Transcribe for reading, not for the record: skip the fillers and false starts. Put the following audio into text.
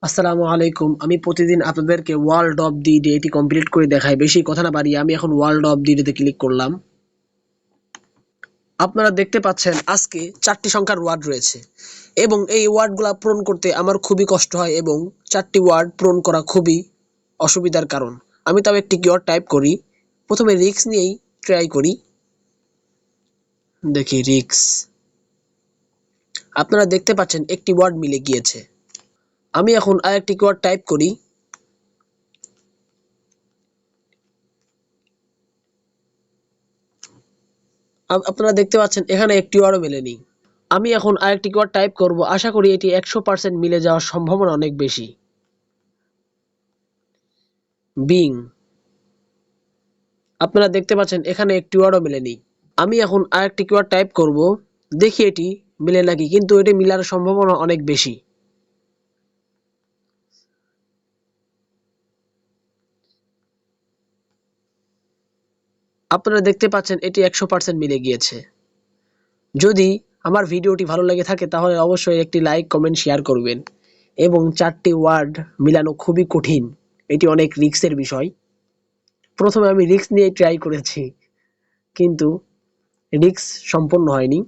আসসালামু আলাইকুম। আমি প্রতিদিন আপনাদেরকে ওয়ার্ল্ড অফ দি ডে এটি কমপ্লিট করে দেখাই। বেশি কথা না বাড়িয়ে আমি এখন ওয়ার্ল্ড অফ দি ডে তে ক্লিক করলাম। আপনারা দেখতে পাচ্ছেন আজকে 4টি সংখ্যার ওয়ার্ড রয়েছে এবং এই ওয়ার্ডগুলা পূরণ করতে আমার খুবই কষ্ট হয় এবং 4টি ওয়ার্ড পূরণ করা খুবই অসুবিধার কারণ। আমি তাও একটি কিওয়ার্ড টাইপ করি। প্রথমে রিস্ক নিয়েই ট্রাই করি। দেখি রিস্ক। আপনারা দেখতে পাচ্ছেন একটি ওয়ার্ড মিলে গিয়েছে। আমি এখন আরেকটি কিওয়ার্ড টাইপ করি। আপনারা দেখতে পাচ্ছেন এখানে একটি ওয়ার্ডও মেলেনি। আমি এখন আরেকটি কিওয়ার্ড টাইপ করব। আশা করি এটি 100% মিলে যাওয়ার সম্ভাবনা অনেক বেশি। বিং। আপনারা দেখতে পাচ্ছেন এখানে একটি ওয়ার্ডও মেলেনি। আমি এখন আরেকটি কিওয়ার্ড টাইপ করব। দেখি এটি মিলে নাকি, কিন্তু এটি মিলার সম্ভাবনা অনেক বেশি। আপনারা দেখতে পাচ্ছেন এটি 100% মিলে গিয়েছে। যদি আমার ভিডিওটি ভালো লেগে থাকে তাহলে অবশ্যই একটি লাইক, কমেন্ট, শেয়ার করবেন। এবং 4টি ওয়ার্ড মিলানো খুবই কঠিন। এটি অনেক রিস্কের বিষয়। প্রথমে আমি রিস্ক নিয়ে ট্রাই করেছি, কিন্তু রিস্ক সম্পন্ন হয়নি।